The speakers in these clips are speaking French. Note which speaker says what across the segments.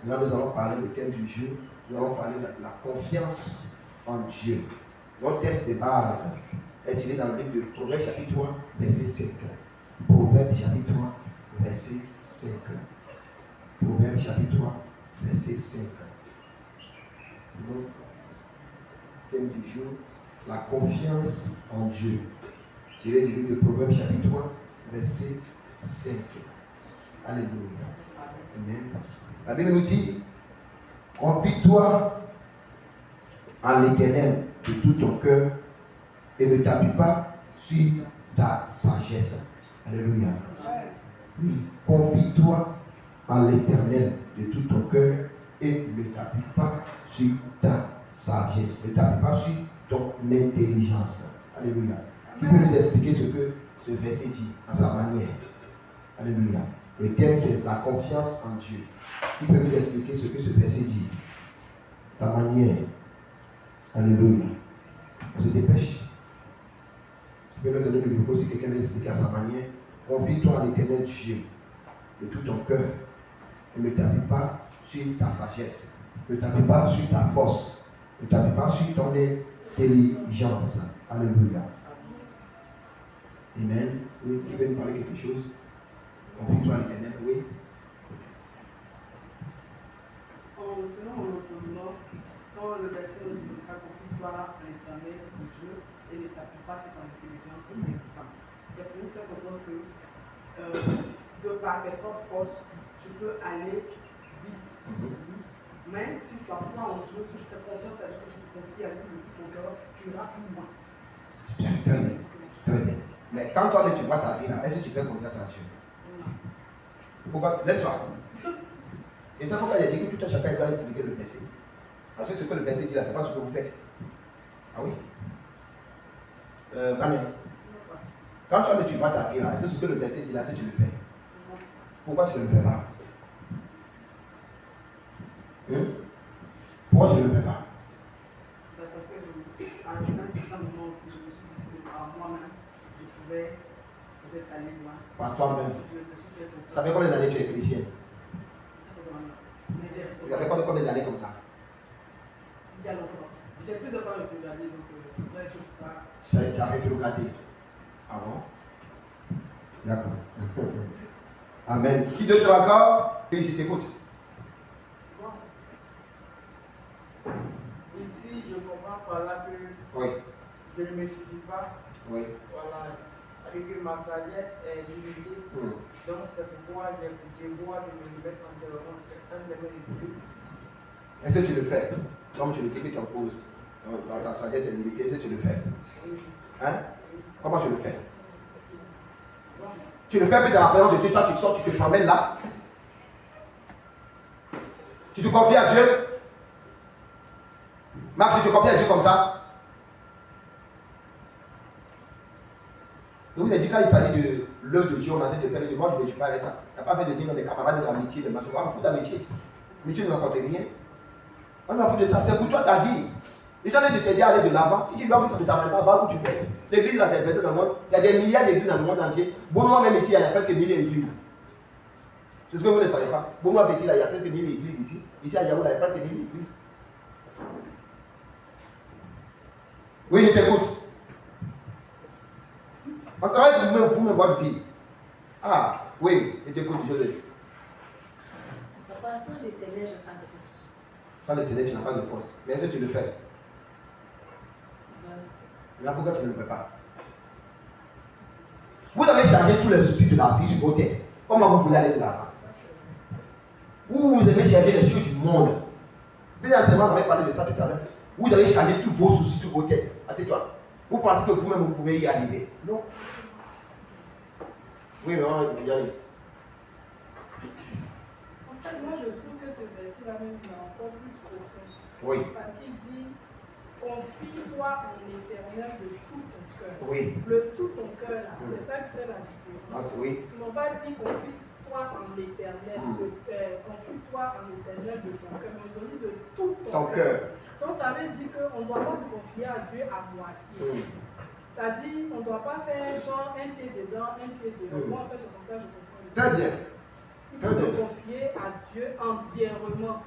Speaker 1: Maintenant, nous allons parler du thème du jour. Nous allons parler de la confiance en Dieu. Notre texte de base est tiré dans le livre de Proverbes chapitre 3, verset 5. Proverbes chapitre 3, verset 5. Proverbes chapitre 3, verset 5. Donc, thème du jour, la confiance en Dieu. Tiré du livre de Proverbes chapitre 3, verset 5. Alléluia. Amen. La Bible nous dit, confie-toi en l'Éternel de tout ton cœur et ne t'appuie pas sur ta sagesse. Alléluia. Oui, confie-toi en l'Éternel de tout ton cœur et ne t'appuie pas sur ta sagesse. Ne t'appuie pas sur ton intelligence. Alléluia. Qui peut nous expliquer ce que ce verset dit à sa manière? Alléluia. Le thème c'est la confiance en Dieu. Qui peut nous expliquer ce que ce verset dit? Ta manière. Alléluia. On se dépêche. Tu peux me donner le micro si quelqu'un veut expliquer à sa manière. Confie-toi à l'Éternel Dieu de tout ton cœur et ne t'appuie pas sur ta sagesse. Ne t'appuie pas sur ta force. Ne t'appuie pas sur ton intelligence. Alléluia. Amen. Oui, qui veut nous parler quelque chose? Confie-toi à l'Éternel, oui.
Speaker 2: Selon mon opinion, quand le verset nous dit comme ça, confie-toi à l'Éternel, ton Dieu, et ne t'appuie pas sur ton intelligence, c'est important. C'est pour nous faire comprendre que de par tes propres forces, tu peux aller vite. Mais si tu as foi en Dieu, si tu fais confiance à Dieu, que tu te confies à lui de tout ton cœur, tu iras plus loin.
Speaker 1: Bien, très bien. Très bien. Mais quand toi tu vois ta vie là, est-ce que tu fais confiance à Dieu? Pourquoi? Lève-toi. Et c'est pourquoi j'ai dit que tout un chacun doit expliquer le verset. Parce que ce que le verset dit là, c'est pas ce que vous faites. Ah oui? Manuel. Quand toi tu vois ta vie là, est-ce que ce que le verset dit là, c'est que tu le fais? Pourquoi tu ne le fais pas? Pourquoi tu ne le fais pas?
Speaker 2: Parce que à un certain moment aussi, je me suis dit que par moi-même, je pouvais peut-être aller loin.
Speaker 1: Par toi-même. Ça fait combien d'années que tu es chrétien?
Speaker 2: Ça fait combien d'années?
Speaker 1: Il y avait combien d'années comme ça?
Speaker 2: Il y a longtemps. J'ai plusieurs fois regardé, donc là, je ne peux pas.
Speaker 1: Tu as arrêté de regarder. Ah bon? D'accord. Amen. Qui d'autre encore? Oui, je t'écoute.
Speaker 3: Ici, je comprends par là que
Speaker 1: oui.
Speaker 3: Je ne me suffis pas.
Speaker 1: Oui.
Speaker 3: Voilà. Et que ma sagesse est limitée. Donc, c'est pourquoi j'ai besoin de me mettre entièrement dans les mains de Dieu.
Speaker 1: Est-ce que tu le fais? Comme tu le dis que tu en poses. Dans ta sagesse est limitée, est-ce que tu le fais?
Speaker 3: Oui.
Speaker 1: Hein? Comment tu le fais? Tu le fais, puis dans la présence de Dieu, toi tu sors, tu te promènes là. Tu te confies à Dieu. Marc, tu te confies à Dieu comme ça. Je vous ai dit, quand il s'agit de l'œuvre de Dieu, on a dit de faire de moi, je ne suis pas avec ça. Il n'y a pas fait de dire des camarades de l'amitié, de machin. On m'en fout d'amitié. L'amitié ne m'apporte rien. On m'en fout de ça. C'est pour toi ta vie. Les gens de t'aider à aller de l'avant. Si tu dois que ça ne t'arrête pas, va où tu fais. L'église là, c'est investi dans le monde. Il y a des milliards d'églises dans le monde entier. Beaunois même ici, il y a presque 1000 églises. C'est ce que vous ne savez pas. Beaunois petit là, il y a presque 1000 églises ici. Ici à Yaoundé, il y a presque 1000 églises. Oui, je t'écoute. On travaille pour vous-même, pour me voir du pied. Ah, oui, je t'écoute, Joseph.
Speaker 4: Papa, sans l'Éternel, je n'ai pas de force.
Speaker 1: Sans l'Éternel, tu n'as pas de force. Mais est-ce que tu le fais? Mais pourquoi tu ne le fais pas? Vous avez chargé tous les soucis de la vie sur vos têtes. Comment vous voulez aller de l'avant? Vous aimez charger les choses du monde. Bien seulement, on avait parlé de ça tout à l'heure. Vous avez chargé tous vos soucis sur vos têtes. Assieds-toi. Vous pensez que vous-même vous pouvez y arriver? Non. Oui, mais on va y aller.
Speaker 5: En fait, moi je trouve que ce verset-là même est encore plus profond.
Speaker 1: Oui.
Speaker 5: Parce qu'il dit confie-toi en l'Éternel de tout ton cœur.
Speaker 1: Oui.
Speaker 5: Le tout ton cœur là, c'est ça qui fait la différence.
Speaker 1: Ah, oui.
Speaker 5: Ils n'ont pas dit confie-toi en l'Éternel, confie-toi en l'Éternel de ton cœur, mais ils ont dit de tout ton cœur. Donc ça veut dire qu'on ne doit pas se confier à Dieu à moitié. Ça dit on ne doit pas faire genre un pied dedans, un pied dehors. Moi en fait c'est comme ça que je comprends.
Speaker 1: Très bien.
Speaker 5: Il faut se confier à Dieu entièrement.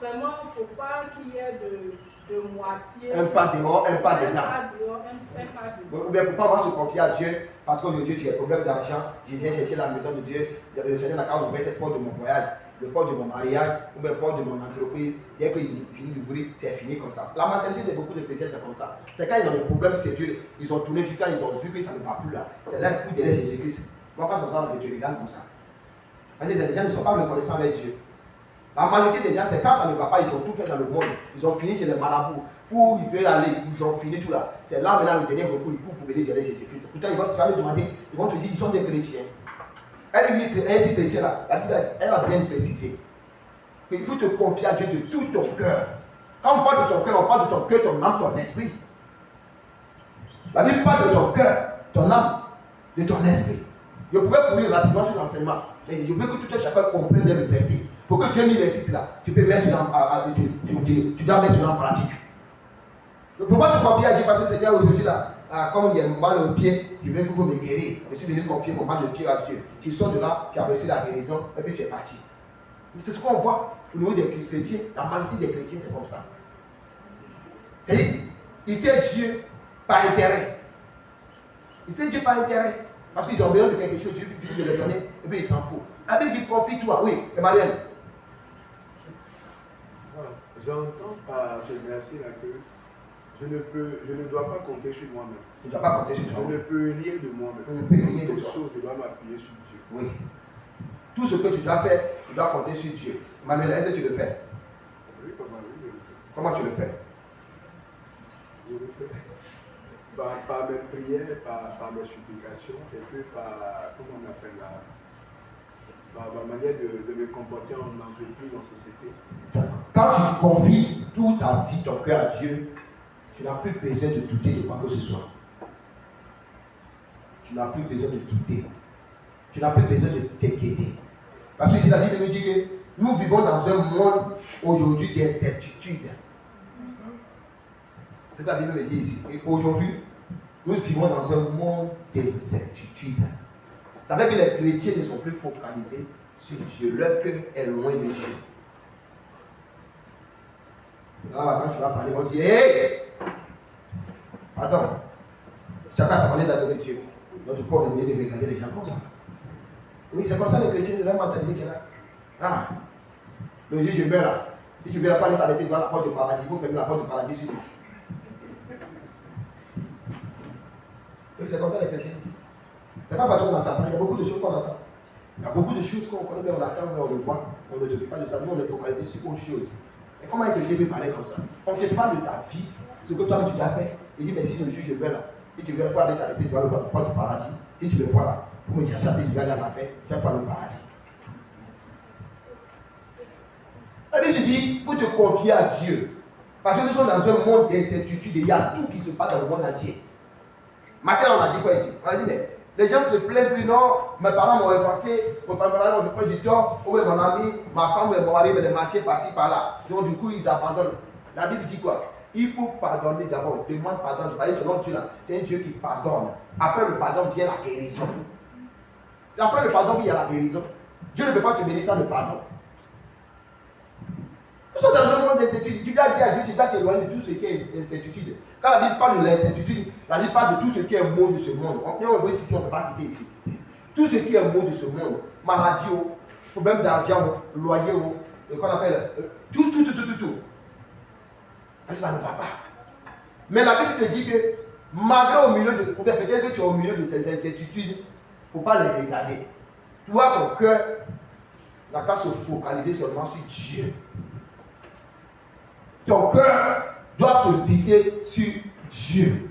Speaker 5: Vraiment, il ne faut pas qu'il y ait de moitié.
Speaker 1: Un pas dehors, un pas dedans.
Speaker 5: Un pas dehors, un pas dedans.
Speaker 1: Ou bien pourquoi on va se confier à Dieu parce qu'aujourd'hui j'ai un problème d'argent, je viens chercher la maison de Dieu, le Seigneur n'a qu'à ouvrir cette porte de mon voyage, le porte de mon mariage, ou bien la porte de mon entreprise, dès qu'il finit d'ouvrir, c'est fini comme ça. La mentalité de beaucoup de chrétiens c'est comme ça. C'est quand ils ont des problèmes sérieux, ils ont tourné jusqu'à ils ont vu que ça ne va plus là. C'est là qu'ils derrière Jésus-Christ. Moi pas ça, je te regarde comme ça. Parce que les gens ne sont pas reconnaissants avec Dieu. La majorité des gens, c'est quand ça ne va pas, ils ont tout fait dans le monde. Ils ont fini, c'est les marabouts. Où ils peuvent aller, ils ont fini tout là. C'est là maintenant le dernier recours, ils courent pour venir derrière Jésus-Christ. Pourtant, ils vont te demander, ils vont te dire, ils sont des chrétiens. Elle dit chrétien là, la Bible, elle a bien précisé qu'il faut te confier à Dieu de tout ton cœur. Quand on parle de ton cœur, on parle de ton cœur, ton âme, ton esprit. La Bible parle de ton cœur, ton âme, de ton esprit. Je pouvais courir rapidement sur l'enseignement, mais je veux que tout chacun comprenne bien le verset. Pour que 2026 là, tu peux mettre tu dois mettre cela en pratique. Ne faut pas te confier à Dieu parce que c'est bien aujourd'hui là, comme il y a mal au pied, je veux que vous me guérissez. Je suis venu confier mon mal de pied à Dieu. Tu sors de là, tu as reçu la guérison et puis tu es parti. Mais c'est ce qu'on voit au niveau des chrétiens, la majorité des chrétiens c'est comme ça. C'est-à-dire, il sait Dieu par intérêt. Il sait Dieu par intérêt. Parce qu'ils ont besoin de quelque chose, Dieu finit de leur donner et puis il s'en fout. La Bible dit confie-toi, oui, Emmanuel.
Speaker 6: Voilà. J'entends par ce verset-là que je ne dois pas compter sur moi-même.
Speaker 1: Tu ne dois pas compter sur toi.
Speaker 6: Je ne peux rien de moi-même.
Speaker 1: Je ne peux rien de
Speaker 6: Toute
Speaker 1: toi.
Speaker 6: chose, je dois m'appuyer sur Dieu.
Speaker 1: Oui. Tout ce que tu dois faire, tu dois compter sur Dieu. Emmanuel, est-ce que tu le fais?
Speaker 6: Oui, papa, oui, je le fais.
Speaker 1: Comment tu le fais?
Speaker 6: Je le fais. Par mes prières, par mes supplications, et puis par, comment on appelle là, par ma manière de me comporter en entreprise, en société.
Speaker 1: Quand tu confies toute ta vie, ton cœur à Dieu, tu n'as plus besoin de douter de quoi que ce soit. Tu n'as plus besoin de douter. Tu n'as plus besoin de t'inquiéter. Parce que si la Bible nous dit que nous vivons dans un monde aujourd'hui d'incertitude. C'est ce que la Bible me dit ici. Et aujourd'hui, nous vivons dans un monde d'incertitude. Ça veut dire que les chrétiens ne sont plus focalisés sur Dieu. Leur cœur est loin de Dieu. Là, quand tu vas parler, on dit hé! Attends, chacun sa manière d'adorer Dieu. Notre corps est mieux de regarder les gens comme ça. Oui, c'est comme ça les chrétiens, de la mentalité qu'il y a. Ah, le juge je meurs là. Si tu ne veux pas aller s'arrêter devant la porte du paradis, il faut fermer la porte du paradis sur lui. Oui, c'est comme ça les chrétiens. C'est pas parce qu'on n'entend pas, il y a beaucoup de choses qu'on entend. Il y a beaucoup de choses qu'on connaît, mais on attend, mais on le voit. On ne s'occupe pas de ça, nous on est focalisé sur autre chose. Et comment un chrétien peut parler comme ça? On te parle de ta vie, ce que toi tu as fait. Il dit, mais si le juge je meurs là, si tu veux pas aller t'arrêter devant la porte du paradis, si tu veux pas là, pour me chercher si tu vas aller en enfer, tu vas pas le paradis. La Bible dit, pour te confier à Dieu. Parce que nous sommes dans un monde d'incertitude et il y a tout qui se passe dans le monde entier. Maintenant, on a dit quoi ici? On a dit, mais les gens se plaignent, puis non, mes parents m'ont effacé, mes parents m'ont fait du tort, ou mon ami, ma femme, mon mari, les marchés par-ci, par-là. Donc, du coup, ils abandonnent. La Bible dit quoi? Il faut pardonner d'abord. Demande pardon. Je parlais de ton Dieu là. C'est un Dieu qui pardonne. Après le pardon vient la guérison. C'est après le pardon qu'il y a la guérison. Dieu ne peut pas te bénir sans le pardon. Nous sommes dans un monde d'incertitude. Tu dois dire à Dieu, tu dois t'éloigner de tout ce qui est incertitude. Quand la Bible parle de l'incertitude, la Bible parle de tout ce qui est mot de ce monde. On voit ici, on ne peut pas quitter ici. Tout ce qui est mot de ce monde, maladie, problème d'argent, loyer, qu'on appelle, tout. Ça ne va pas. Mais la Bible te dit que, malgré au milieu de, peut-être que tu es au milieu de ces incertitudes, il ne faut pas les regarder. Toi, ton cœur n'a qu'à se focaliser seulement sur Dieu. Ton cœur doit se fixer sur Dieu.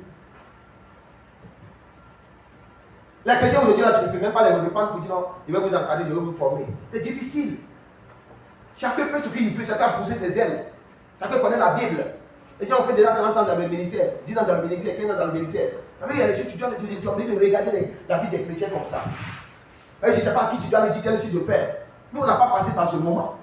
Speaker 1: Les chrétiens aujourd'hui, là, tu ne peux même pas les reprendre pour dire non, je vais vous encadrer, je vais vous former. C'est difficile. Chacun fait ce qu'il peut, chacun a poussé ses ailes. Chacun connaît la Bible. Les gens ont fait déjà 30 ans dans le ministère, 10 ans dans le ministère, 15 ans dans le ministère. Il y a des choses, tu dois obligé de regarder la vie des chrétiens comme ça. Et je ne sais pas à qui tu dois le dire tel type de père. Nous, on n'a pas passé par ce moment.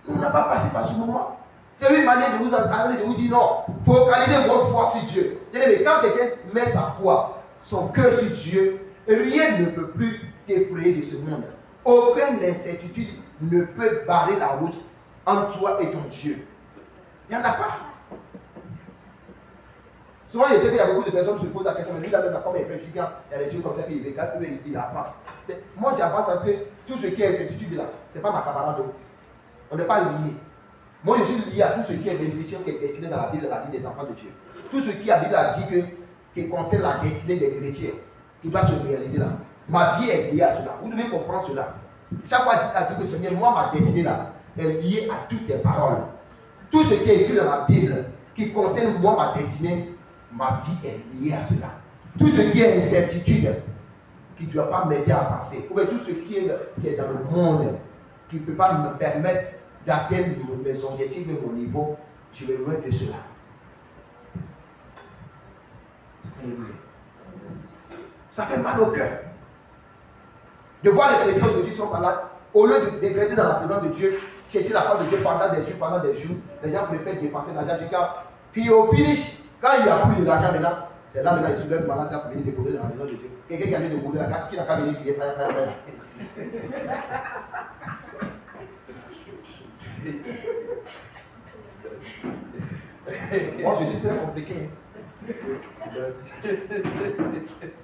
Speaker 1: Nous, on n'a pas passé par ce moment. C'est une manière de vous encadrer, de vous dire non, focalisez votre foi sur Dieu. Mais quand quelqu'un met sa foi, son cœur sur Dieu, et Rien ne peut plus t'effrayer de ce monde. Aucune incertitude ne peut barrer la route entre toi et ton Dieu. Il n'y en a pas. Souvent, je sais qu'il y a beaucoup de personnes qui se posent la question, mais lui, là, comme il est préfigurant, il y a des yeux comme ça, il regarde, il avance. Mais moi, j'avance parce que tout ce qui est incertitude là, ce n'est pas ma camarade. On n'est pas lié. Moi, je suis lié à tout ce qui est bénédiction qui est destiné dans la Bible, dans la vie des enfants de Dieu. Tout ce qui, la Bible a dit qui concerne la destinée des chrétiens, qui doit se réaliser là. Ma vie est liée à cela. Vous devez comprendre cela. Chaque fois que Seigneur, moi, ma destinée là, est liée à toutes tes paroles. Tout ce qui est écrit dans la Bible, qui concerne moi, ma destinée, ma vie est liée à cela. Tout ce qui est incertitude, qui ne doit pas m'aider à passer, ou bien tout ce qui est dans le monde, qui ne peut pas me permettre d'atteindre mes objectifs et mon niveau, je vais loin de cela. Ça fait mal au cœur. De voir les chrétiens de Dieu sont malades, au lieu de décréter dans la présence de Dieu, chercher la part de Dieu pendant des jours, les gens préfèrent dépenser l'argent du cas. Puis au finish, quand il n'y a plus d'argent maintenant, c'est là maintenant ils soulèvent malade pour venir déposer dans la maison de Dieu. Quelqu'un qui a envie de mourir, qui n'a qu'à venir crier, fire. Moi je suis très compliqué.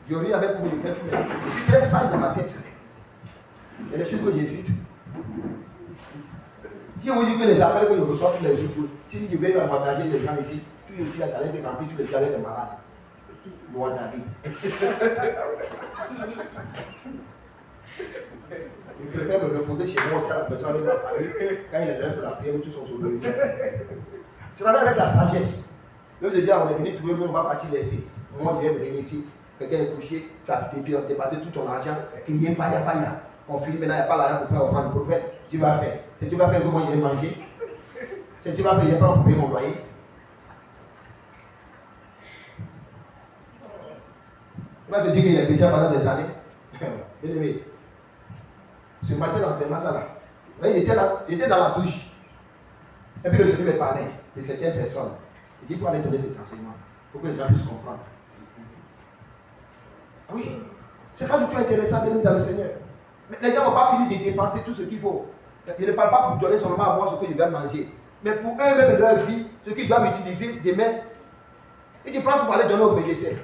Speaker 1: Yori avait pour me faire tout. Je suis très sale dans ma tête. Il y a des choses que j'évite. Si vous dites que les appels que je reçois tous les jours, si je vais avantager les gens ici, tous les jours, ça allait être rempli, tous les gens allaient être malades. Moi, David. Je préfère me reposer chez moi aussi à la personne avec ma famille. Quand il est l'heure de la prière, tous sont sur le lit. Je travaille avec la sagesse. Même de dire, on est venu trouver, on va partir laisser. Moi, je viens venir ici. Quelqu'un est couché, tu as dépassé tout ton argent, crier, faya. On finit maintenant, il n'y a pas l'argent pour faire offrande. Prophète, tu vas faire. Si tu vas faire comment il va manger. Si tu vas faire, il n'y a pas pour payer mon loyer. Il va te dire qu'il est déjà pendant des années. Bien aimé. Ce matin, l'enseignement, ça là. Il était là, il était dans la douche. Et puis le Seigneur me parlait de certaines personnes. Il dit, il faut aller donner cet enseignement pour que les gens puissent comprendre. Ah oui, c'est pas du tout intéressant de nous dans le Seigneur. Mais les gens ne vont pas finir de dépenser tout ce qu'il faut. Je ne parle pas pour donner seulement à moi ce que je vais manger. Mais pour eux-mêmes, leur vie, ce qu'ils doivent utiliser demain. Et tu prends pour aller donner aux médecins.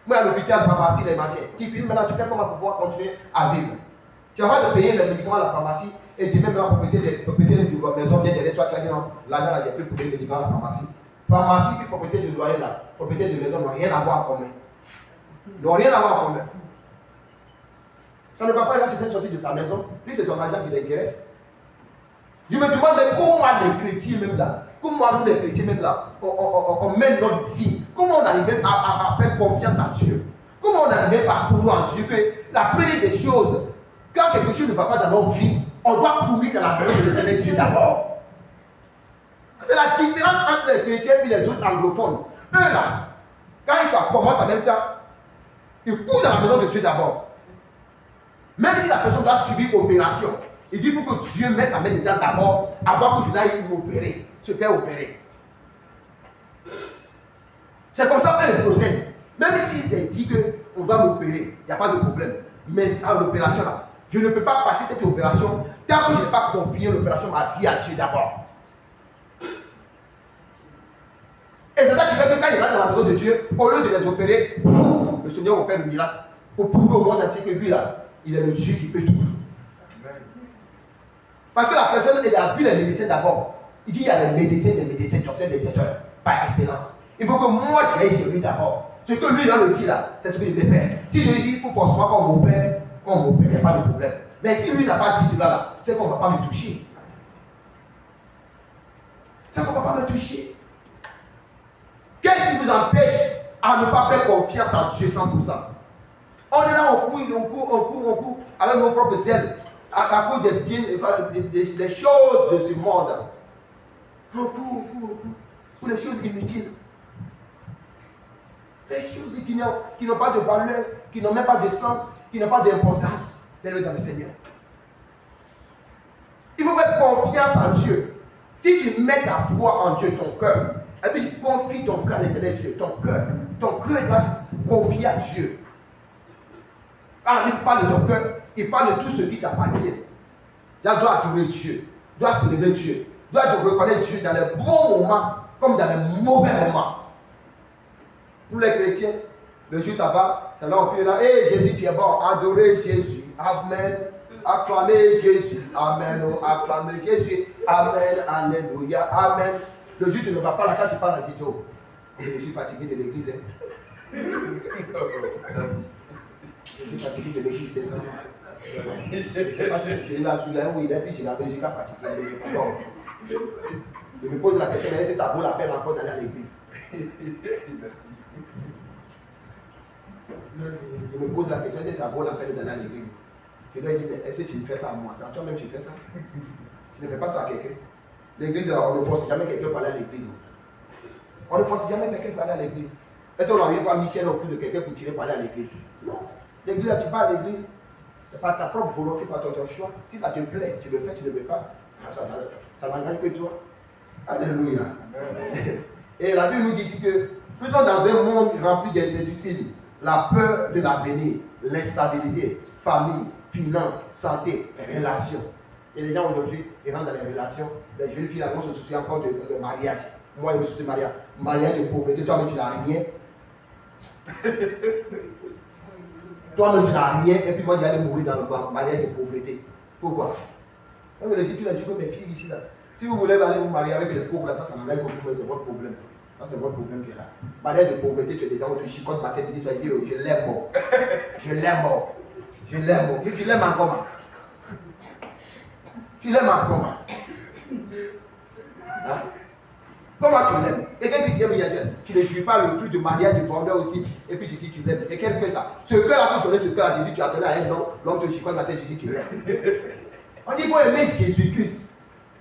Speaker 1: Moi, à l'hôpital, à la pharmacie, les marchés. Tu finis maintenant, tu fais comment pour pouvoir continuer à vivre. Tu vas pas te payer les médicaments à la pharmacie et tu mets maintenant propriété de maison bien derrière toi, tu vas dire non, l'argent là, j'ai plus pour les médicaments à la pharmacie. Pharmacie et propriété de loyer là, propriété de maison n'ont rien à voir en commun. N'ont rien à voir en commun. Quand le papa qui fait sortir de sa maison, lui c'est son argent qui l'intéresse. Je me demande mais comment les chrétiens même là, comment nous les chrétiens même là, on mène notre vie, comment on arrive à faire confiance à Dieu, comment on arrive à courir en Dieu que la première des choses, quand quelque chose ne va pas dans notre vie, on doit courir dans la maison de l'éternel Dieu d'abord. C'est la différence entre les chrétiens et les autres anglophones. Eux là, quand ils commencent en même temps, ils courent dans la maison de Dieu d'abord. Même si la personne doit subir opération, il dit pour que Dieu mette sa main dedans d'abord, avant que tu ailles m'opérer, se faire opérer. C'est comme ça qu'ils procèdent. Même si j'ai dit qu'on doit m'opérer, il n'y a pas de problème. Mais à l'opération là, je ne peux pas passer cette opération tant que je n'ai pas confié l'opération ma vie à Dieu d'abord. Et c'est ça qui fait que quand il rentre dans la maison de Dieu, au lieu de les opérer, le Seigneur opère le miracle pour prouver au monde entier que lui là, il est le Dieu qui peut tout. Parce que la personne, elle a vu les médecins d'abord. Il dit il y a les médecins, des médecins, docteurs, des docteurs, par excellence. Il faut que moi j'aille chez lui d'abord. Ce que lui va me dire là, c'est ce que je vais faire. Si je lui dis il faut forcément qu'on m'opère, il n'y a pas de problème. Mais si lui n'a pas dit cela là, c'est qu'on ne va pas me toucher. C'est qu'on ne va pas me toucher. Qu'est-ce qui vous empêche à ne pas faire confiance en Dieu 100%? On est là, on court avec nos propres ailes, à cause des choses de ce monde. On court pour les choses inutiles. Les choses qui n'ont pas de valeur, qui n'ont même pas de sens, qui n'ont pas d'importance. Fais-le dans le Seigneur. Il faut faire confiance en Dieu. Si tu mets ta foi en Dieu, ton cœur, et puis tu confies ton cœur à l'éternel Dieu, ton cœur doit confier à Dieu. Quand il parle de ton cœur, il parle de tout ce qui t'appartient. Là, tu dois adorer Dieu, tu dois célébrer Dieu, tu dois te reconnaître Dieu dans les bons moments comme dans les mauvais moments. Nous les chrétiens, le jour ça va on crie là, hé Jésus, tu es bon, adorez Jésus, amen, acclamez Jésus, amen, acclamez Jésus, amen, alléluia, amen. Le jour tu ne vas pas là, quand tu parles à Zito, je suis fatigué de l'église. Je suis fatigué de l'église, c'est ça. Je ne sais pas si c'est là où il est, puis je l'avais déjà fatigué. Je me pose la question, est-ce que ça vaut la peine encore d'aller à l'église? Je me pose la question, est-ce que ça vaut la peine d'aller à l'église? Je dois dire, est-ce que tu fais ça à moi? C'est à toi-même que tu fais ça? Tu ne fais pas ça à quelqu'un. L'église, on ne force jamais quelqu'un à aller à l'église. On ne force jamais quelqu'un à aller à l'église. Est-ce qu'on n'arrive pas à missionner non plus de quelqu'un pour tirer pour aller à l'église? Non. L'église, tu vas à l'église, c'est pas ta propre volonté, pas ton choix. Si ça te plaît, tu le fais, tu ne le fais pas. Ça n'engage que toi. Alléluia. Et la Bible nous dit ici que nous sommes dans un monde rempli d'incertitudes. La peur de l'avenir, l'instabilité, famille, finances, santé, relations. Et les gens aujourd'hui, ils rentrent dans les relations. Les jeunes filles, on se soucie encore de mariage. Moi, je me soucie de mariage. Mariage de pauvreté, toi-même, tu n'as rien. Toi-même, tu n'as rien. Et puis moi, je vais aller mourir dans le mariage de pauvreté. Pourquoi? Quand vous le dites, tu l'as dit que mes filles ici, là. Si vous voulez aller vous marier avec les pauvres, là, ça n'engage pas beaucoup, c'est votre problème. Ça, c'est votre problème qui est là. Mariage de pauvreté, tu es dedans, tu chicotes ma tête, tu dis, je l'aime mort. Je l'aime mort. Je l'aime mort. Tu l'aimes encore. Tu l'aimes encore. Hein? Comment tu l'aimes? Et quand tu aimes, tu ne suis pas le fruit de mariage de bonheur aussi, et puis tu dis tu l'aimes. Et quel que ça? Ce cœur-là, pour donner ce cœur à Jésus, tu as donné à un homme, l'homme te chicote ma tête, tu dis tu l'aimes. On dit, il faut aimer Jésus-Christ.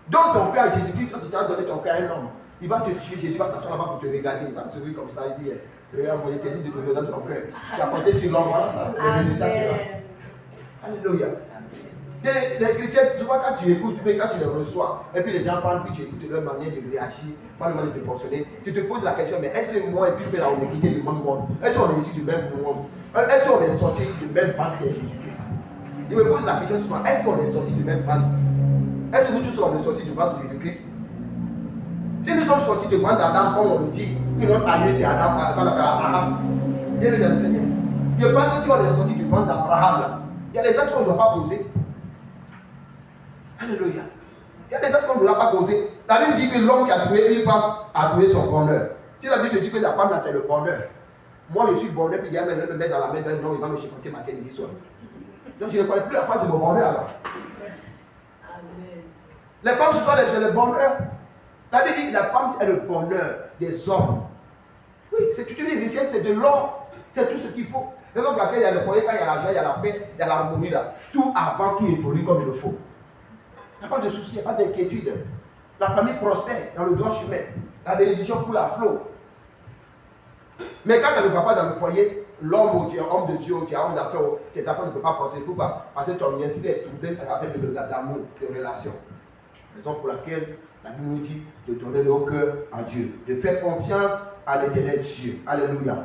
Speaker 1: Donne ton cœur à Jésus-Christ, quand tu t'as donné ton cœur à un homme. Il va te tuer, Jésus va s'asseoir là-bas pour te regarder, il va se sourire comme ça, il dit, regarde, moi, je t'ai dit de me donner ton cœur. Tu as compté sur l'homme, voilà ça, le résultat qui est là. Alléluia. Les chrétiens, tu vois, quand tu écoutes, mais quand tu les reçois, et puis les gens parlent, puis tu écoutes leur manière de réagir, pas leur manière de fonctionner, tu te poses la question, mais est-ce que moi et puis là, on est quitté du même monde? Est-ce qu'on est issu du même monde? Est-ce qu'on est sorti du même ventre que Jésus-Christ? Je me pose la question souvent, est-ce qu'on est sorti du même ventre? Est-ce que nous tous on est sortis du ventre de Jésus-Christ? Si nous sommes sortis du ventre d'Adam, comme on le dit, que notre ami c'est Adam, qu'on appelle Abraham, bien le Seigneur. Je pense que si on est sorti du ventre d'Abraham, il y a des actes qu'on ne doit pas poser. Alléluia. Il y a des actes qu'on ne doit pas poser. La Bible dit que l'homme qui a trouvé une femme a trouvé son bonheur. Si la Bible te dit que la femme là c'est le bonheur, moi je suis le bonheur, puis il y a maintenant me mettre dans la main d'un homme, il va me chicoter matin, midi, soir. Donc je ne connais plus la femme de mon bonheur alors. Les femmes, ce sont les bonheurs. La Bible dit que la femme, c'est le bonheur des hommes. Oui, c'est toute une richesse, c'est de l'or. C'est tout ce qu'il faut. Et donc, laquelle il y a le foyer, quand il y a la joie, il y a la paix, il y a l'harmonie là. Tout avant, tout évolue comme il le faut. Il n'y a pas de souci, il n'y a pas d'inquiétude. La famille prospère dans le droit chemin. La bénédiction coule à flot. Mais quand ça ne va pas dans le foyer, l'homme, tu es homme de Dieu, tu es homme d'affaires, tes affaires ne peuvent pas prospérer. Pourquoi? Parce que ton université est troublée avec d'amour, de relation. Raison pour laquelle la Bible nous dit de donner nos cœurs à Dieu, de faire confiance à l'éternel Dieu. Alléluia.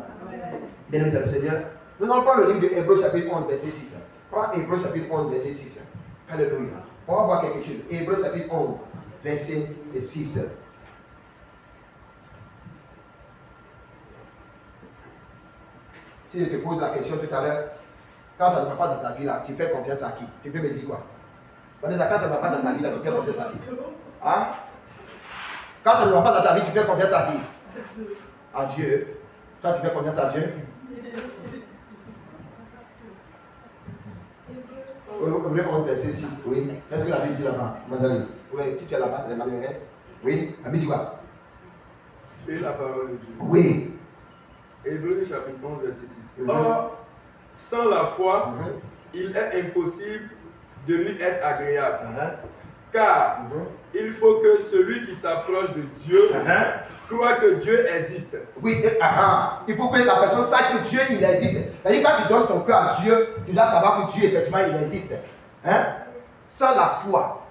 Speaker 1: Bien-aimé dans le Seigneur, nous allons prendre le livre de Hébreux chapitre 11, verset 6. Prends Hébreux chapitre 11, verset 6. Alléluia. On va voir quelque chose. Hébreux chapitre 11, verset 6. Si je te pose la question tout à l'heure, quand ça ne va pas dans ta vie là, tu fais confiance à qui? Tu peux me dire quoi? Quand ça ne va pas dans ta vie là, tu fais confiance à qui? Hein? Quand ça ne va pas dans ta vie, tu fais confiance à qui? À Dieu. Toi, tu fais confiance à Dieu? Hébreux 11, verset 6. Oui. Qu'est-ce que la Bible dit là-bas? Madame. Oui, si tu es là-bas, c'est Emmanuel. Oui. La Bible dit quoi?
Speaker 6: Et la parole de Dieu.
Speaker 1: Oui.
Speaker 6: Hébreux chapitre 11, verset 6. Or, sans la foi, il est impossible de lui être agréable. Car il faut que celui qui s'approche de Dieu croit que Dieu existe.
Speaker 1: Oui, il faut que la personne sache que Dieu il existe. C'est-à-dire quand tu donnes ton cœur à Dieu, tu dois savoir que Dieu effectivement il existe. Sans la foi.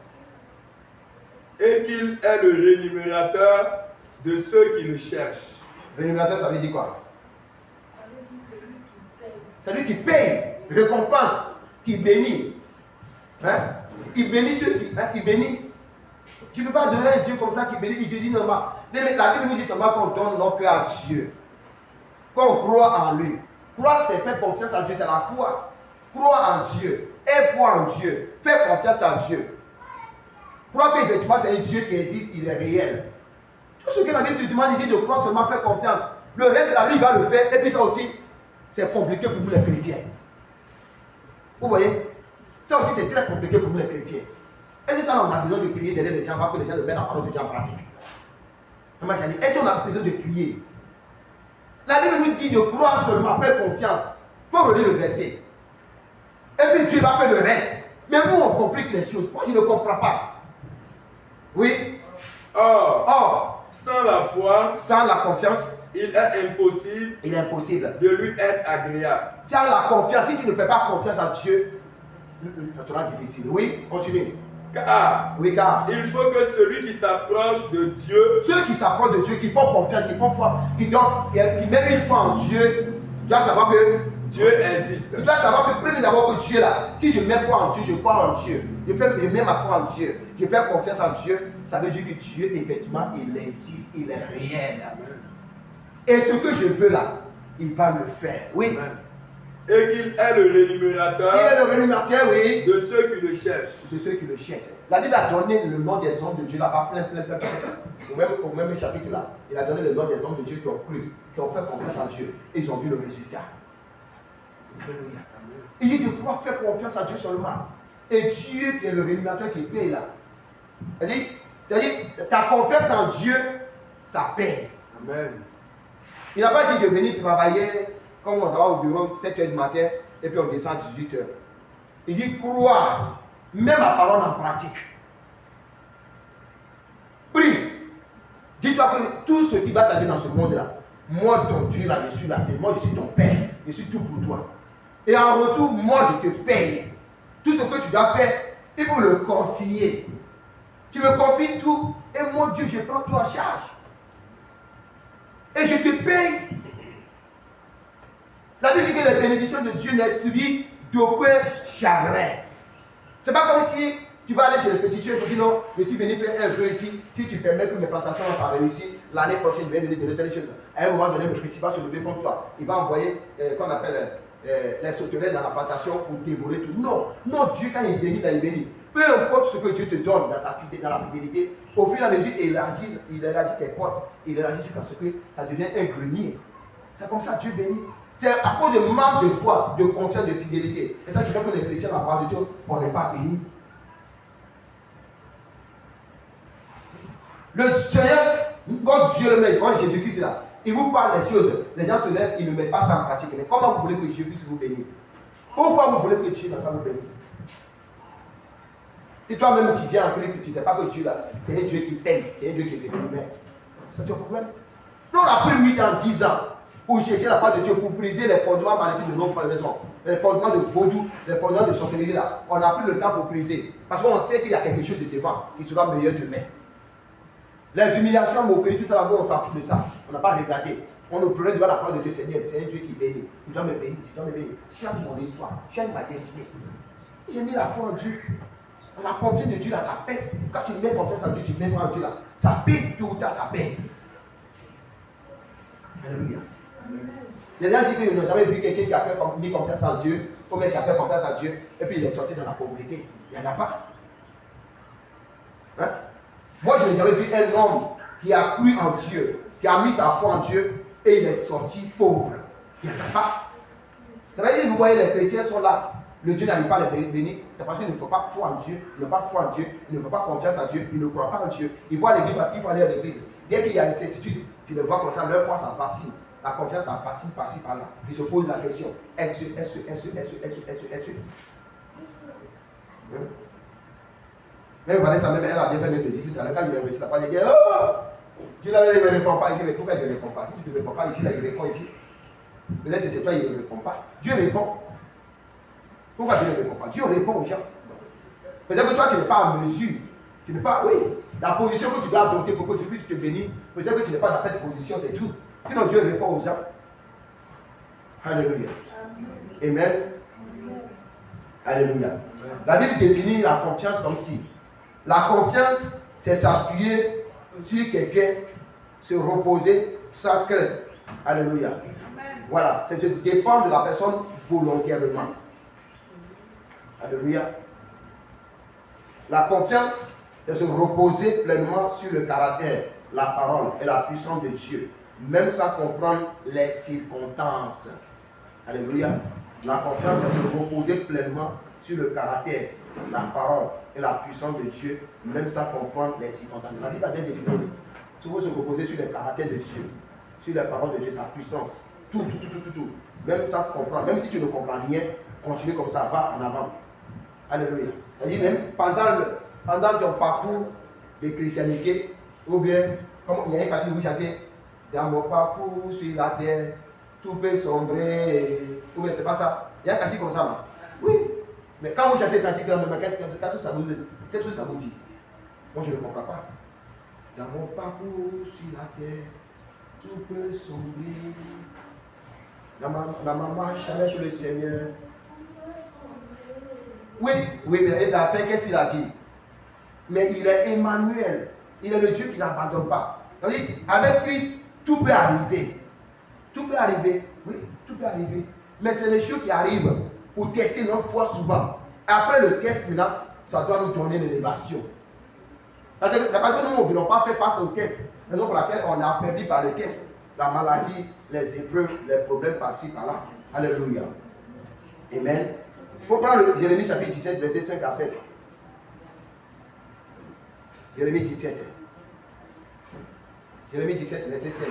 Speaker 6: Et qu'il est le rémunérateur de ceux qui le cherchent.
Speaker 1: Rémunérateur, ça veut dire quoi?
Speaker 5: Ça veut dire celui qui paye.
Speaker 1: Celui qui paye. récompense, qui bénit. Hein? Il bénit ceux qui, il bénit. Tu ne peux pas donner un Dieu comme ça qui bénit, il te dit non, la Bible nous dit seulement qu'on donne nos cœurs à Dieu. Qu'on croit en lui. Croire, c'est faire confiance à Dieu, c'est la foi. Croire en Dieu, aie foi en Dieu, faire confiance à Dieu. Croire qu'effectivement c'est un Dieu qui existe, il est réel. Tout ce que la Bible te demande, il dit de croire seulement, faire confiance. Le reste, la Bible va le faire, et puis ça aussi, c'est compliqué pour nous les chrétiens. Vous voyez? Ça aussi, c'est très compliqué pour nous les chrétiens. Est-ce que ça, on a besoin de prier derrière les gens, pour que les gens mettent la parole de Dieu en pratique? Est-ce qu'on a besoin de prier? La Bible nous dit de croire seulement, faire confiance. Pour relire le verset. Et puis Dieu va faire le reste. Mais nous, on complique les choses. Moi, je ne comprends pas. Oui.
Speaker 7: Or, sans la foi,
Speaker 1: sans la confiance,
Speaker 7: il est impossible de lui être agréable.
Speaker 1: Sans la confiance, si tu ne fais pas confiance à Dieu, ça sera difficile. Oui, continue.
Speaker 7: Car il faut que celui qui s'approche de Dieu,
Speaker 1: ceux qui s'approchent de Dieu, qui font confiance, qui font foi, qui mettent une foi en Dieu, doivent savoir que
Speaker 7: Dieu existe.
Speaker 1: Tu dois savoir que premier d'abord que Dieu là, si je mets foi en Dieu, je crois en Dieu, je mets ma foi en Dieu, je fais confiance en Dieu, ça veut dire que Dieu, effectivement, il existe, il est réel. Et ce que je veux là, il va le faire. Oui.
Speaker 7: Amen. Et qu'il est le rémunérateur,
Speaker 1: il est le rémunérateur, oui,
Speaker 7: de ceux qui le cherchent.
Speaker 1: De ceux qui le cherchent. La Bible a donné le nom des hommes de Dieu là-bas, plein. Au même chapitre là, il a donné le nom des hommes de Dieu qui ont cru, qui ont fait confiance en Dieu. Et ils ont vu le résultat. Alléluia. Il dit de pouvoir faire confiance à Dieu seulement. Et Dieu qui est le rémunérateur qui paye là. C'est-à-dire, ta confiance en Dieu, ça paye.
Speaker 7: Amen.
Speaker 1: Il n'a pas dit de venir travailler comme on travaille au bureau 7h du matin et puis on descend à 18h. Il dit croire, mets ma parole en pratique. Prie. Dis-toi que tout ce qui va t'arriver dans ce monde-là, moi ton Dieu là, je suis là, c'est moi, je suis ton Père, je suis tout pour toi. Et en retour, moi je te paye. Tout ce que tu dois faire, il faut le confier. Tu me confies tout et mon Dieu, je prends tout en charge. Et je te paye. La Bible dit que les bénédictions de Dieu n'est suivies d'aucun chagrin. C'est pas comme si tu vas aller chez le petit Dieu et tu dis non, je suis venu faire un peu ici, si tu permets que mes plantations ça réussisse, l'année prochaine, je vais venir donner telle chose. À un moment donné, le petit va se lever contre toi. Il va envoyer, qu'on appelle les sauterelles dans la plantation pour dévorer tout. Non, non, Dieu quand il bénit, il bénit. Peu importe ce que Dieu te donne dans la fidélité, au fur et à mesure, il élargit tes portes, il élargit jusqu'à ce que ça devient un grenier. C'est comme ça Dieu bénit. C'est à cause de manque de foi, de confiance, de fidélité. Et ça qui fait que les chrétiens, la parole de Dieu, on n'est pas bénis. Le Seigneur, quand Dieu le met, quand Jésus-Christ est là, il vous parle des choses, les gens se lèvent, ils ne mettent pas ça en pratique. Mais comment vous voulez que Dieu puisse vous bénir? Pourquoi vous voulez que Dieu ne va pas vous bénir? Si toi-même qui viens en Christ, tu ne sais pas que Dieu là, c'est un Dieu qui paye, c'est un Dieu qui est béni. C'est ton problème. Nous, on a pris 8 ans, 10 ans pour chercher la part de Dieu, pour briser les fondements maléfiques de nos maisons, les fondements de vaudou, les fondements de sorcellerie là. On a pris le temps pour briser. Parce qu'on sait qu'il y a quelque chose de devant qui sera meilleur demain. Les humiliations, moqueries, tout ça là-bas, on s'en fout de ça. On n'a pas regardé. On nous pleurait devant la parole de Dieu, Seigneur. C'est un Dieu qui bénit. Tu dois me bénir, tu dois me bénir. Change mon histoire, change ma destinée. J'ai mis la foi en Dieu. La confiance de Dieu là, ça pèse. Quand tu mets confiance en Dieu, tu mets en Dieu là. Ça paye, tout ou tard, ça paye. Alléluia. Les gens disent qu'ils n'ont jamais vu quelqu'un qui a fait mis confiance en Dieu, comme qui a fait confiance en Dieu, et puis il est sorti dans la pauvreté. Il n'y en a pas. Hein? Moi, je n'ai jamais vu un homme qui a cru en Dieu, qui a mis sa foi en Dieu, et il est sorti pauvre. Il n'y en a pas. Ça veut dire que vous voyez, les chrétiens sont là. Le Dieu n'arrive pas à les bénir. C'est parce qu'ils ne font pas foi en Dieu, ils n'ont pas foi en Dieu, ils ne font pas confiance en Dieu, ils ne croient pas en Dieu. Ils voient l'église parce qu'il faut aller à l'église. Dès qu'il y a une certitude, tu les vois comme ça, leur foi, ça vacille. La confiance, ça vacille par-ci, par-là. Ils se posent la question. Est-ce? Même Vanessa, même elle a bien fait de dire tout à l'heure, quand je l'ai reçu, elle n'a pas dit, oh, Dieu ne me répond pas ici, mais pourquoi il ne répond pas? Si tu ne réponds pas ici, là, il répond ici. Peut-être que c'est toi, il ne répond pas. Dieu répond. Pourquoi Dieu ne répond pas? Dieu répond aux gens. Peut-être que toi, tu n'es pas en mesure. Tu n'es pas, oui, la position que tu dois adopter pour que tu puisses te bénir, peut-être que tu n'es pas dans cette position, c'est tout. Sinon, Dieu répond aux gens. Alléluia. Amen. Alléluia. La Bible définit la confiance comme si. La confiance, c'est s'appuyer sur quelqu'un, se reposer sans crainte. Alléluia. Voilà, c'est de dépendre de la personne volontairement. Alléluia. La confiance, c'est se reposer pleinement sur le caractère, la parole et la puissance de Dieu, même sans comprendre les circonstances. Alléluia. La confiance, c'est se reposer pleinement sur le caractère, la parole et la puissance de Dieu, même sans comprendre les circonstances. La Bible a bien défini. Il faut se reposer sur le caractère de Dieu, sur la parole de Dieu, sa puissance. Tout. Même sans se comprendre. Même si tu ne comprends rien, continue comme ça, va en avant. Alléluia. C'est-à-dire même pendant ton parcours de christianité, ou bien, comme il y a un passage où vous chantez, dans mon parcours sur la terre, tout peut sombrer, ou bien c'est pas ça. Il y a un cantique comme ça, non? Oui. Mais quand vous chantez cantique, qu'est-ce que ça vous dit? Moi je ne comprends pas. Dans mon parcours sur la terre, tout peut sombrer. Dans ma marche avec le Seigneur. Oui, mais d'après, qu'est-ce qu'il a dit? Mais il est Emmanuel. Il est le Dieu qui n'abandonne pas. C'est-à-dire, avec Christ, tout peut arriver. Tout peut arriver. Oui, tout peut arriver. Mais c'est les choses qui arrivent pour tester notre foi souvent. Après le test, maintenant, ça doit nous donner l'élévation. Parce que nous ne voulons pas faire face au test. Raison pour laquelle on est affaibli par le test. La maladie, les épreuves, les problèmes par-ci, par-là. Alléluia. Amen. Il faut prendre le Jérémie chapitre 17, verset 5 à 7. Jérémie 17. Jérémie 17, verset 5.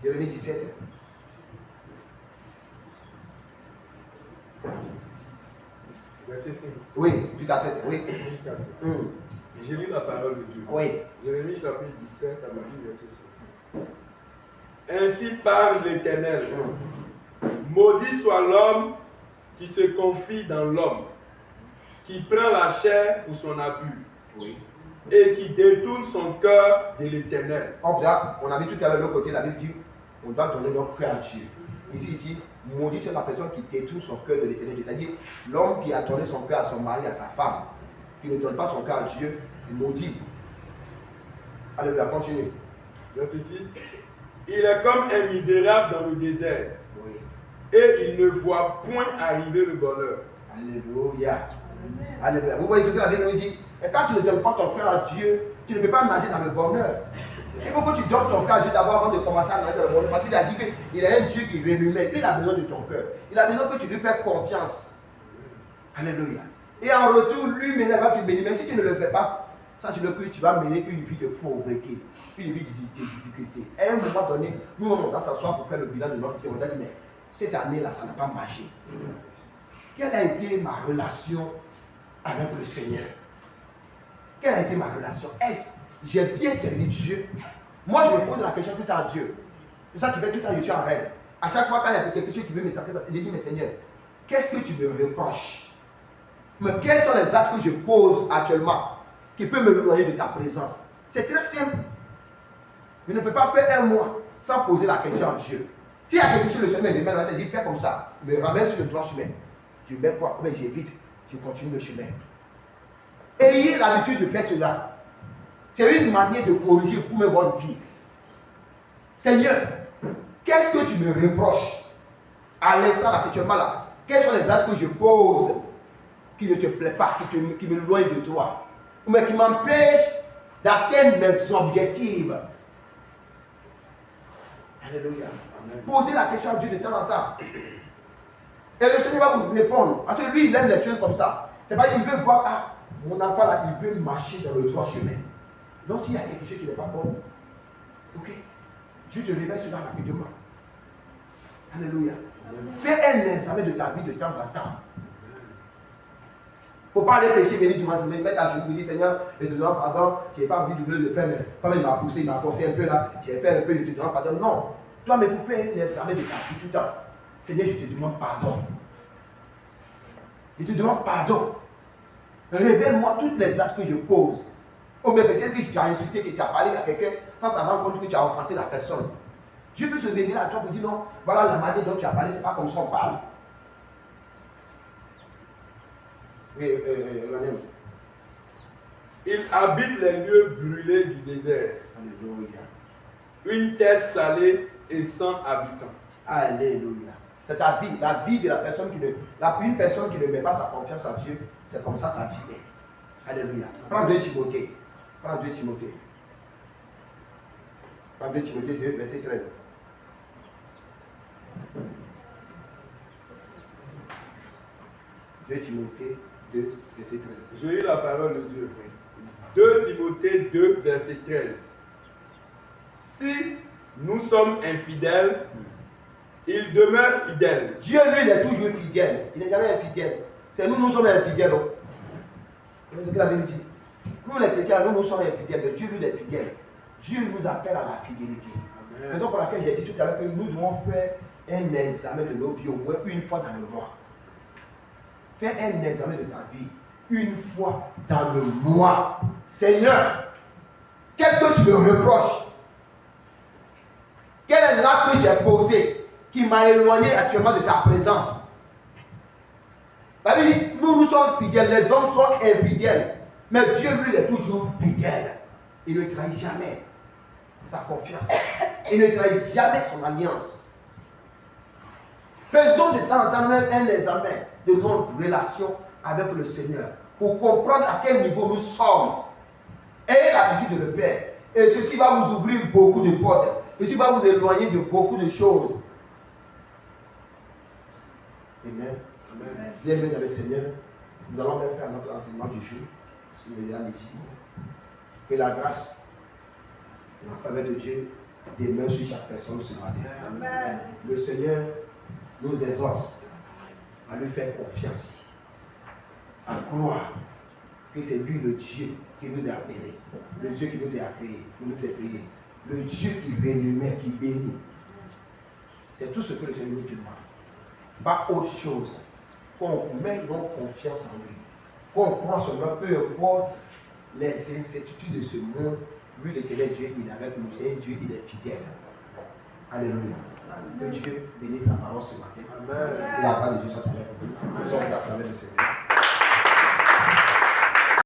Speaker 1: Jérémie 17.
Speaker 6: Verset 5.
Speaker 1: Oui, jusqu'à 7. Oui.
Speaker 6: Jusqu'à 7. J'ai lu la parole de Dieu.
Speaker 1: Oui.
Speaker 6: Jérémie chapitre 17, à partir du verset 5. Ainsi parle l'Éternel. Maudit soit l'homme qui se confie dans l'homme, qui prend la chair pour son abus, et qui détourne son cœur de l'Éternel.
Speaker 1: Là, on a vu tout à l'heure de l'autre côté, la Bible dit, on doit donner notre cœur à Dieu. Ici, il dit, maudit c'est la personne qui détourne son cœur de l'Éternel. C'est-à-dire, l'homme qui a donné son cœur à son mari, à sa femme, qui ne donne pas son cœur à Dieu, il maudit. Alléluia, continue.
Speaker 6: Verset 6. Il est comme un misérable dans le désert.
Speaker 1: Oui.
Speaker 6: Et il ne voit point arriver le bonheur.
Speaker 1: Alléluia. Alléluia. Vous voyez ce que la Bible nous dit? Et quand tu ne donnes pas ton cœur à Dieu, tu ne peux pas nager dans le bonheur. Il faut que tu donnes ton cœur à Dieu d'abord avant de commencer à nager dans le bonheur. Parce qu'il a dit qu'il est un Dieu qui rémunère. Lui, il a besoin de ton cœur. Il a besoin que tu lui fasses confiance. Alléluia. Et en retour, lui-même va te bénir. Mais si tu ne le fais pas, sache le que tu vas mener une vie de pauvreté, une vie de difficulté. Et à un moment donné, nous, on va s'asseoir pour faire le bilan de notre vie. On va dire, mais cette année-là, ça n'a pas marché. Quelle a été ma relation avec le Seigneur? Quelle a été ma relation? Est-ce que j'ai bien servi Dieu? Moi, je me pose la question tout à Dieu. C'est ça qui fait tout le temps, je suis en rêve. À chaque fois, quand il y a quelque chose qui veut me tenter, je dis, mais Seigneur, qu'est-ce que tu me reproches? Mais quels sont les actes que je pose actuellement qui peuvent me loyer de ta présence? C'est très simple. Je ne peux pas faire un mois sans poser la question à Dieu. S'il y a quelque chose, le Seigneur me met, je dis, fais comme ça, me ramène sur le droit chemin. Je mets quoi? Mais j'évite, je continue le chemin. Ayez l'habitude de faire cela. C'est une manière de corriger pour me votre vie. Seigneur, qu'est-ce que tu me reproches à l'instant là, actuellement là? Quels sont les actes que je pose qui ne te plaisent pas, qui me loignent de toi, mais qui m'empêchent d'atteindre mes objectifs? Alléluia. Posez la question à Dieu de temps en temps. Et le Seigneur va vous répondre. Parce que lui, il aime les choses comme ça. C'est pas qu'il veut voir, ah, mon enfant là, il veut marcher dans le droit chemin. Donc s'il y a quelque chose qui n'est pas bon, ok, Dieu te révèle cela rapidement. Alléluia. Fais un examen de ta vie de temps en temps. Il ne faut pas aller pécher, venir demander, me mettre à genoux, me dire, Seigneur, je te demande pardon, je n'ai pas envie de le faire, mais comme il m'a poussé, il m'a forcé un peu là, j'ai fait un peu, je te demande pardon. Non. Toi, mais pour faire un examen de ta vie tout le temps, Seigneur, je te demande pardon. Je te demande pardon. Révèle-moi toutes les actes que je pose. Ou bien peut-être que tu as insulté, que tu as parlé à quelqu'un sans s'en rendre compte que tu as offensé la personne. Dieu peut se révéler à toi pour dire non, voilà la manière dont tu as parlé, c'est pas comme ça on parle. Oui, Emmanuel.
Speaker 7: Il habite les lieux brûlés du désert.
Speaker 1: Alléluia.
Speaker 7: Une terre salée et sans habitants.
Speaker 1: Alléluia. C'est ta vie, la vie de la personne qui ne. Une personne qui ne met pas sa confiance en Dieu, c'est comme ça sa vie est. Alléluia. Prends 2 Timothée. Prends 2 Timothée. Prends 2 Timothée 2, verset 13. Timothée 2, verset 13.
Speaker 7: J'ai eu la parole de Dieu. 2 Timothée 2, verset 13. Si nous sommes infidèles, il demeure fidèle.
Speaker 1: Dieu, lui, il est toujours fidèle. Il n'est jamais infidèle. C'est nous, nous sommes infidèles. C'est ce qu'il avait dit. Nous, les chrétiens, nous sommes infidèles. Mais Dieu, lui, il est fidèle. Dieu nous appelle à la fidélité. C'est la raison pour laquelle j'ai dit tout à l'heure que nous devons faire un examen de nos vies au moins une fois dans le mois. Fais un examen de ta vie une fois dans le mois. Seigneur, qu'est-ce que tu me reproches? Quel est l'acte que j'ai posé qui m'a éloigné actuellement de ta présence? La Bible dit, nous sommes fidèles, les hommes sont infidèles, mais Dieu lui est toujours fidèle. Il ne trahit jamais sa confiance. Il ne trahit jamais son alliance. Faisons de temps en temps un examen de notre relation avec le Seigneur pour comprendre à quel niveau nous sommes. Ayez l'habitude de le faire. Et ceci va vous ouvrir beaucoup de portes. Ceci va vous éloigner de beaucoup de choses. Amen. Amen. Bienvenue dans le Seigneur. Nous allons même faire notre enseignement du jour. Sur les midi. Que la grâce et la faveur de Dieu demeure sur chaque personne ce matin. Amen. Le Seigneur nous exhorte à lui faire confiance, à croire que c'est lui le Dieu qui nous a appelés, le Dieu qui nous a créés, le Dieu qui rémunère, qui bénit. C'est tout ce que le Seigneur nous demande. Pas autre chose. Qu'on mette notre confiance en lui. Qu'on croit sur lui, peu importe les incertitudes de ce monde, lui l'Éternel Dieu, il est avec nous, c'est un Dieu, il est fidèle. Alléluia. Que Dieu bénisse sa parole ce matin. Amen. Et la parole de Dieu soit avec nous. Nous sommes à travers le Seigneur.